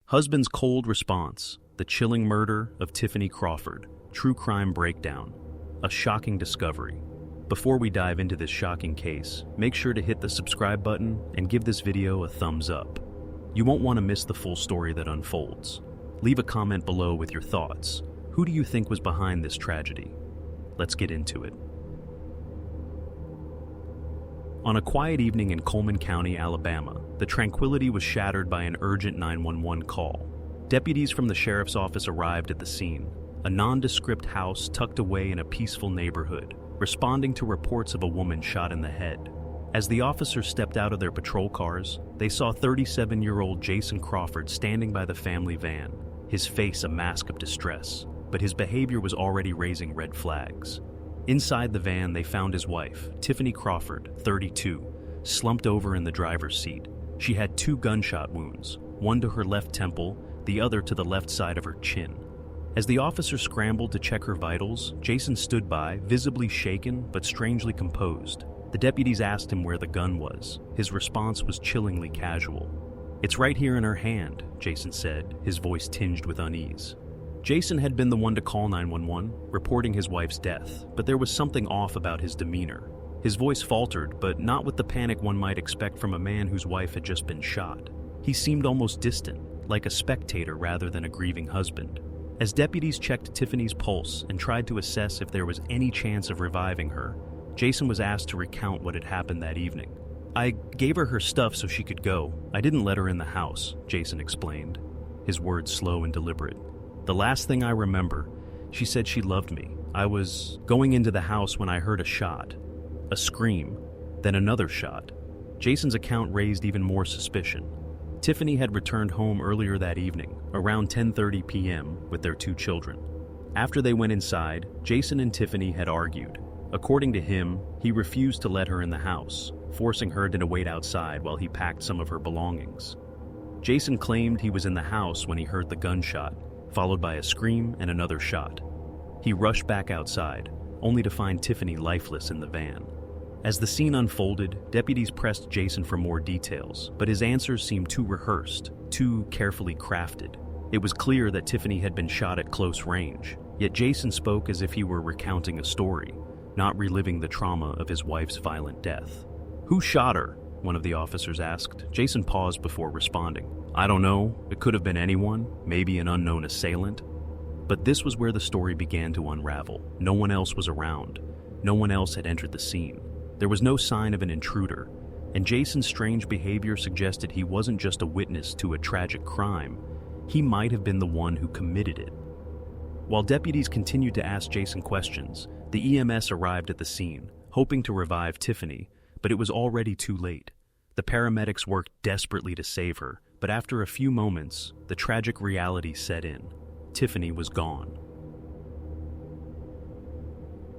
Husband's cold response, the chilling murder of Tiffany Crawford, true crime breakdown, a shocking discovery. Before we dive into this shocking case, make sure to hit the subscribe button and give this video a thumbs up. You won't want to miss the full story that unfolds. Leave a comment below with your thoughts. Who do you think was behind this tragedy? Let's get into it. On a quiet evening in Coleman County, Alabama, the tranquility was shattered by an urgent 911 call. Deputies from the sheriff's office arrived at the scene, a nondescript house tucked away in a peaceful neighborhood, responding to reports of a woman shot in the head. As the officers stepped out of their patrol cars, they saw 37-year-old Jason Crawford standing by the family van, his face a mask of distress, but his behavior was already raising red flags. Inside the van, they found his wife, Tiffany Crawford, 32, slumped over in the driver's seat. She had 2 gunshot wounds, one to her left temple, the other to the left side of her chin. As the officers scrambled to check her vitals, Jason stood by, visibly shaken but strangely composed. The deputies asked him where the gun was. His response was chillingly casual. "It's right here in her hand," Jason said, his voice tinged with unease. Jason had been the one to call 911, reporting his wife's death, but there was something off about his demeanor. His voice faltered, but not with the panic one might expect from a man whose wife had just been shot. He seemed almost distant, like a spectator rather than a grieving husband. As deputies checked Tiffany's pulse and tried to assess if there was any chance of reviving her, Jason was asked to recount what had happened that evening. "I gave her her stuff so she could go. I didn't let her in the house," Jason explained, his words slow and deliberate. "The last thing I remember, she said she loved me. I was going into the house when I heard a shot, a scream, then another shot." Jason's account raised even more suspicion. Tiffany had returned home earlier that evening, around 10:30 p.m., with their 2 children. After they went inside, Jason and Tiffany had argued. According to him, he refused to let her in the house, forcing her to wait outside while he packed some of her belongings. Jason claimed he was in the house when he heard the gunshot, followed by a scream and another shot. He rushed back outside, only to find Tiffany lifeless in the van. As the scene unfolded, deputies pressed Jason for more details, but his answers seemed too rehearsed, too carefully crafted. It was clear that Tiffany had been shot at close range, yet Jason spoke as if he were recounting a story, not reliving the trauma of his wife's violent death. "Who shot her?" one of the officers asked. Jason paused before responding. "I don't know. It could have been anyone, maybe an unknown assailant." But this was where the story began to unravel. No one else was around. No one else had entered the scene. There was no sign of an intruder, and Jason's strange behavior suggested he wasn't just a witness to a tragic crime. He might have been the one who committed it. While deputies continued to ask Jason questions, the EMS arrived at the scene, hoping to revive Tiffany, but it was already too late. The paramedics worked desperately to save her, but after a few moments, the tragic reality set in. Tiffany was gone.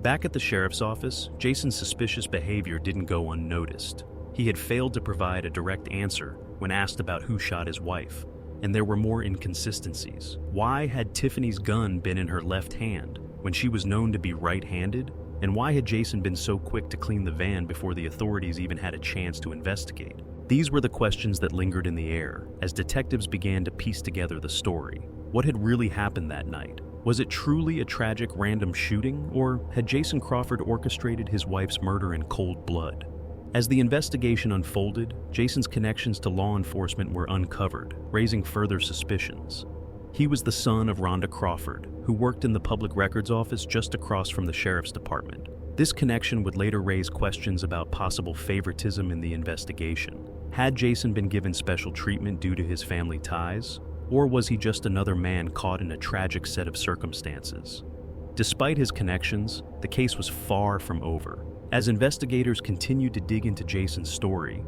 Back at the sheriff's office, Jason's suspicious behavior didn't go unnoticed. He had failed to provide a direct answer when asked about who shot his wife, and there were more inconsistencies. Why had Tiffany's gun been in her left hand when she was known to be right-handed? And why had Jason been so quick to clean the van before the authorities even had a chance to investigate? These were the questions that lingered in the air as detectives began to piece together the story. What had really happened that night? Was it truly a tragic random shooting, or had Jason Crawford orchestrated his wife's murder in cold blood? As the investigation unfolded, Jason's connections to law enforcement were uncovered, raising further suspicions. He was the son of Rhonda Crawford, who worked in the public records office just across from the sheriff's department. This connection would later raise questions about possible favoritism in the investigation. Had Jason been given special treatment due to his family ties? Or was he just another man caught in a tragic set of circumstances? Despite his connections, the case was far from over. As investigators continued to dig into Jason's story,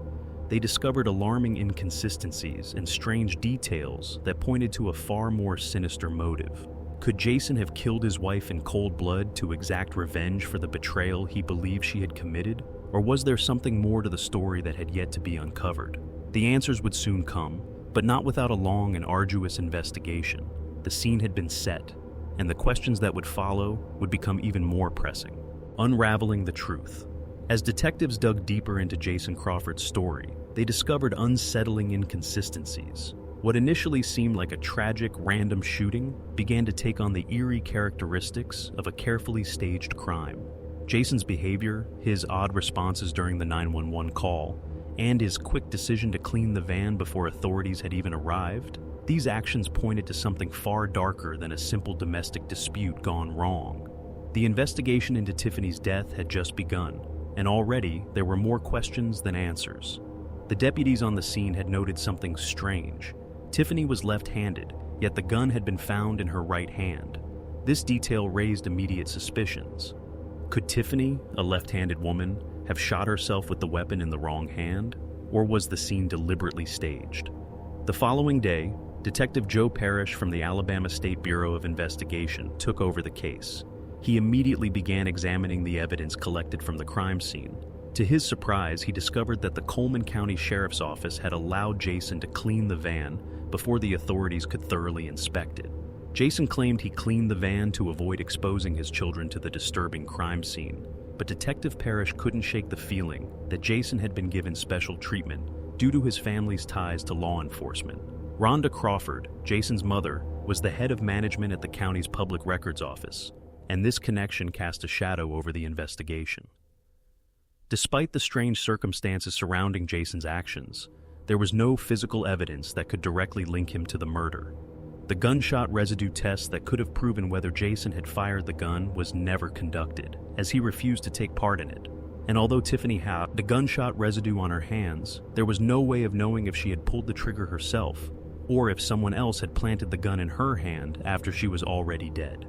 they discovered alarming inconsistencies and strange details that pointed to a far more sinister motive. Could Jason have killed his wife in cold blood to exact revenge for the betrayal he believed she had committed? Or was there something more to the story that had yet to be uncovered? The answers would soon come, but not without a long and arduous investigation. The scene had been set, and the questions that would follow would become even more pressing. Unraveling the truth. As detectives dug deeper into Jason Crawford's story, they discovered unsettling inconsistencies. What initially seemed like a tragic, random shooting began to take on the eerie characteristics of a carefully staged crime. Jason's behavior, his odd responses during the 911 call, and his quick decision to clean the van before authorities had even arrived, these actions pointed to something far darker than a simple domestic dispute gone wrong. The investigation into Tiffany's death had just begun, and already there were more questions than answers. The deputies on the scene had noted something strange. Tiffany was left-handed, yet the gun had been found in her right hand. This detail raised immediate suspicions. Could Tiffany, a left-handed woman, have shot herself with the weapon in the wrong hand, or was the scene deliberately staged? The following day, Detective Joe Parrish from the Alabama State Bureau of Investigation took over the case. He immediately began examining the evidence collected from the crime scene. To his surprise, he discovered that the Coleman County Sheriff's Office had allowed Jason to clean the van before the authorities could thoroughly inspect it. Jason claimed he cleaned the van to avoid exposing his children to the disturbing crime scene, but Detective Parrish couldn't shake the feeling that Jason had been given special treatment due to his family's ties to law enforcement. Rhonda Crawford, Jason's mother, was the head of management at the county's public records office, and this connection cast a shadow over the investigation. Despite the strange circumstances surrounding Jason's actions, there was no physical evidence that could directly link him to the murder. The gunshot residue test that could have proven whether Jason had fired the gun was never conducted, as he refused to take part in it. And although Tiffany had the gunshot residue on her hands, there was no way of knowing if she had pulled the trigger herself, or if someone else had planted the gun in her hand after she was already dead.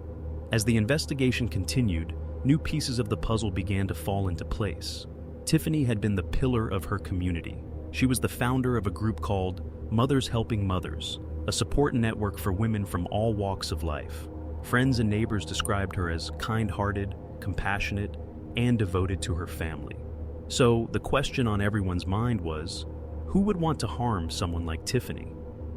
As the investigation continued, new pieces of the puzzle began to fall into place. Tiffany had been the pillar of her community. She was the founder of a group called Mothers Helping Mothers, a support network for women from all walks of life. Friends and neighbors described her as kind-hearted, compassionate, and devoted to her family. So the question on everyone's mind was, who would want to harm someone like Tiffany?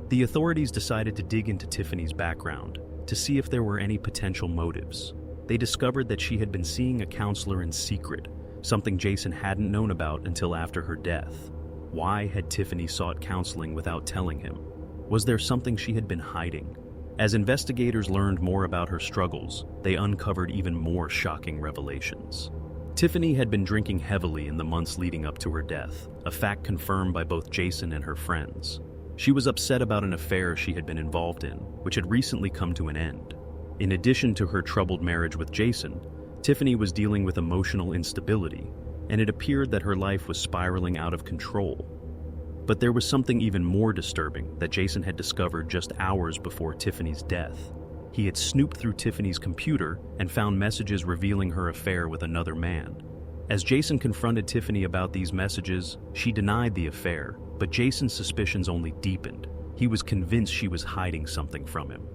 The authorities decided to dig into Tiffany's background to see if there were any potential motives. They discovered that she had been seeing a counselor in secret, something Jason hadn't known about until after her death. Why had Tiffany sought counseling without telling him? Was there something she had been hiding? As investigators learned more about her struggles, they uncovered even more shocking revelations. Tiffany had been drinking heavily in the months leading up to her death, a fact confirmed by both Jason and her friends. She was upset about an affair she had been involved in, which had recently come to an end. In addition to her troubled marriage with Jason, Tiffany was dealing with emotional instability, and it appeared that her life was spiraling out of control. But there was something even more disturbing that Jason had discovered just hours before Tiffany's death. He had snooped through Tiffany's computer and found messages revealing her affair with another man. As Jason confronted Tiffany about these messages, she denied the affair, but Jason's suspicions only deepened. He was convinced she was hiding something from him.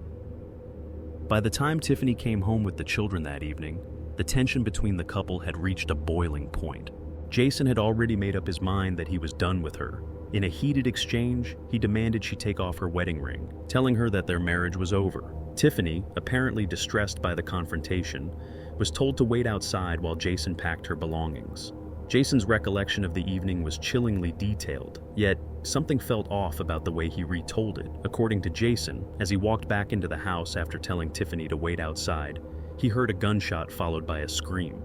By the time Tiffany came home with the children that evening, the tension between the couple had reached a boiling point. Jason had already made up his mind that he was done with her. In a heated exchange, he demanded she take off her wedding ring, telling her that their marriage was over. Tiffany, apparently distressed by the confrontation, was told to wait outside while Jason packed her belongings. Jason's recollection of the evening was chillingly detailed, yet something felt off about the way he retold it. According to Jason, as he walked back into the house after telling Tiffany to wait outside, he heard a gunshot followed by a scream.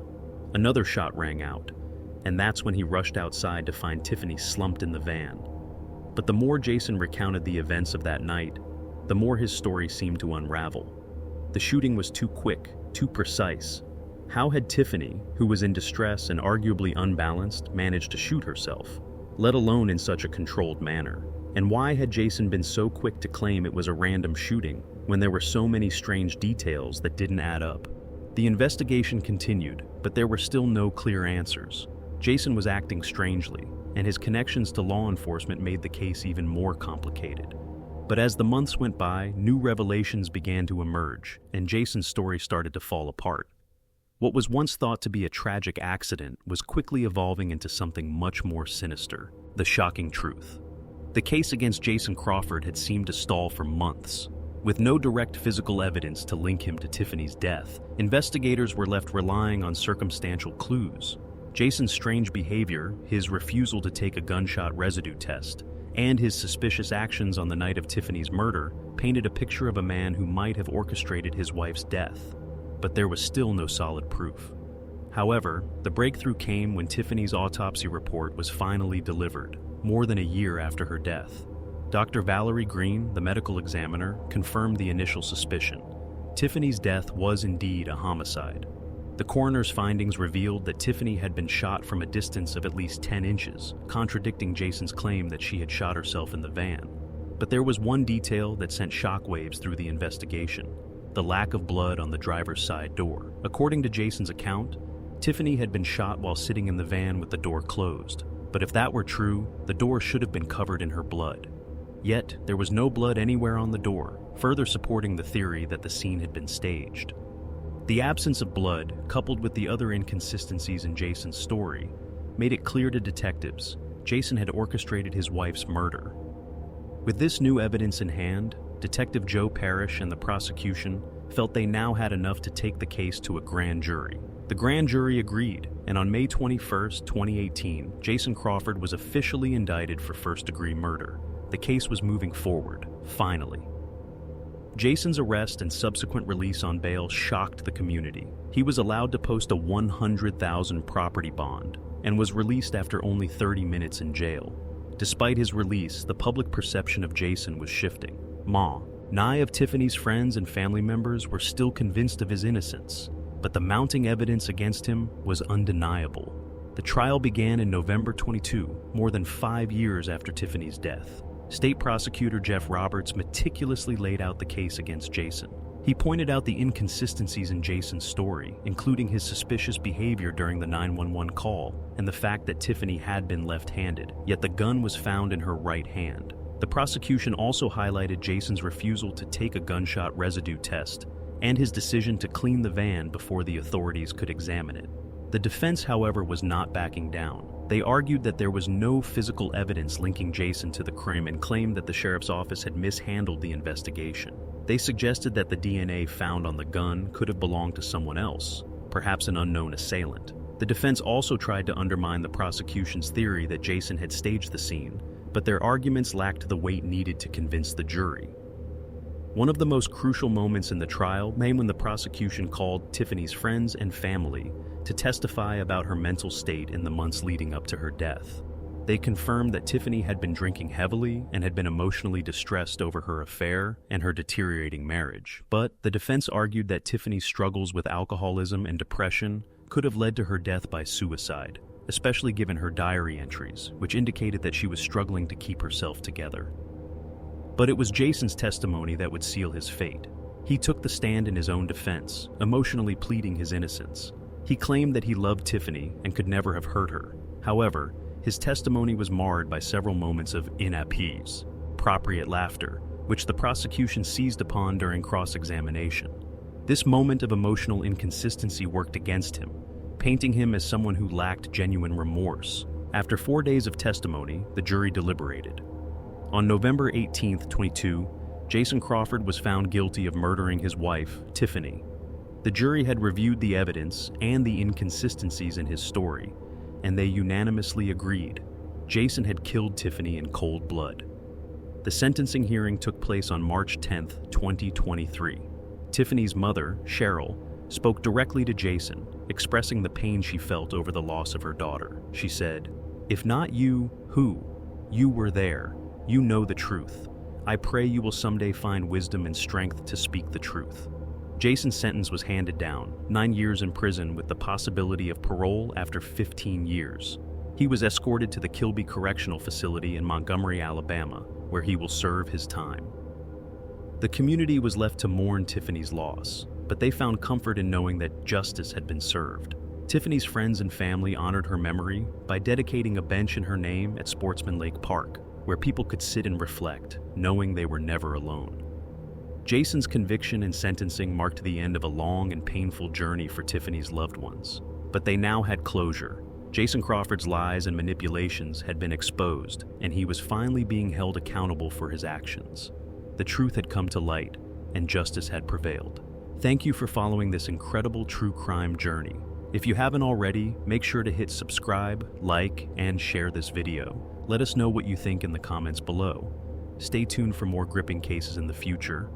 Another shot rang out, and that's when he rushed outside to find Tiffany slumped in the van. But the more Jason recounted the events of that night, the more his story seemed to unravel. The shooting was too quick, too precise. How had Tiffany, who was in distress and arguably unbalanced, managed to shoot herself, let alone in such a controlled manner? And why had Jason been so quick to claim it was a random shooting when there were so many strange details that didn't add up? The investigation continued, but there were still no clear answers. Jason was acting strangely, and his connections to law enforcement made the case even more complicated. But as the months went by, new revelations began to emerge, and Jason's story started to fall apart. What was once thought to be a tragic accident was quickly evolving into something much more sinister: the shocking truth. The case against Jason Crawford had seemed to stall for months. With no direct physical evidence to link him to Tiffany's death, investigators were left relying on circumstantial clues. Jason's strange behavior, his refusal to take a gunshot residue test, and his suspicious actions on the night of Tiffany's murder painted a picture of a man who might have orchestrated his wife's death. But there was still no solid proof. However, the breakthrough came when Tiffany's autopsy report was finally delivered, more than a year after her death. Dr. Valerie Green, the medical examiner, confirmed the initial suspicion. Tiffany's death was indeed a homicide. The coroner's findings revealed that Tiffany had been shot from a distance of at least 10 inches, contradicting Jason's claim that she had shot herself in the van. But there was one detail that sent shockwaves through the investigation: the lack of blood on the driver's side door. According to Jason's account, Tiffany had been shot while sitting in the van with the door closed. But if that were true, the door should have been covered in her blood. Yet, there was no blood anywhere on the door, further supporting the theory that the scene had been staged. The absence of blood, coupled with the other inconsistencies in Jason's story, made it clear to detectives Jason had orchestrated his wife's murder. With this new evidence in hand, Detective Joe Parrish and the prosecution felt they now had enough to take the case to a grand jury. The grand jury agreed, and on May 21, 2018, Jason Crawford was officially indicted for first-degree murder. The case was moving forward, finally. Jason's arrest and subsequent release on bail shocked the community. He was allowed to post a $100,000 property bond and was released after only 30 minutes in jail. Despite his release, the public perception of Jason was shifting. Nine of Tiffany's friends and family members were still convinced of his innocence, but the mounting evidence against him was undeniable. The trial began in November 22, more than 5 years after Tiffany's death. State Prosecutor Jeff Roberts meticulously laid out the case against Jason. He pointed out the inconsistencies in Jason's story, including his suspicious behavior during the 911 call and the fact that Tiffany had been left-handed, yet the gun was found in her right hand. The prosecution also highlighted Jason's refusal to take a gunshot residue test and his decision to clean the van before the authorities could examine it. The defense, however, was not backing down. They argued that there was no physical evidence linking Jason to the crime and claimed that the sheriff's office had mishandled the investigation. They suggested that the DNA found on the gun could have belonged to someone else, perhaps an unknown assailant. The defense also tried to undermine the prosecution's theory that Jason had staged the scene, but their arguments lacked the weight needed to convince the jury. One of the most crucial moments in the trial came when the prosecution called Tiffany's friends and family to testify about her mental state in the months leading up to her death. They confirmed that Tiffany had been drinking heavily and had been emotionally distressed over her affair and her deteriorating marriage. But the defense argued that Tiffany's struggles with alcoholism and depression could have led to her death by suicide, especially given her diary entries, which indicated that she was struggling to keep herself together. But it was Jason's testimony that would seal his fate. He took the stand in his own defense, emotionally pleading his innocence. He claimed that he loved Tiffany and could never have hurt her. However, his testimony was marred by several moments of inappropriate laughter, which the prosecution seized upon during cross-examination. This moment of emotional inconsistency worked against him, painting him as someone who lacked genuine remorse. After 4 days of testimony, the jury deliberated. On November 18, 2022, Jason Crawford was found guilty of murdering his wife, Tiffany. The jury had reviewed the evidence and the inconsistencies in his story, and they unanimously agreed Jason had killed Tiffany in cold blood. The sentencing hearing took place on March 10, 2023. Tiffany's mother, Cheryl, spoke directly to Jason, expressing the pain she felt over the loss of her daughter. She said, "If not you, who? You were there. You know the truth. I pray you will someday find wisdom and strength to speak the truth." Jason's sentence was handed down, 9 years in prison with the possibility of parole after 15 years. He was escorted to the Kilby Correctional Facility in Montgomery, Alabama, where he will serve his time. The community was left to mourn Tiffany's loss, but they found comfort in knowing that justice had been served. Tiffany's friends and family honored her memory by dedicating a bench in her name at Sportsman Lake Park, where people could sit and reflect, knowing they were never alone. Jason's conviction and sentencing marked the end of a long and painful journey for Tiffany's loved ones, but they now had closure. Jason Crawford's lies and manipulations had been exposed, and he was finally being held accountable for his actions. The truth had come to light, and justice had prevailed. Thank you for following this incredible true crime journey. If you haven't already, make sure to hit subscribe, like, and share this video. Let us know what you think in the comments below. Stay tuned for more gripping cases in the future.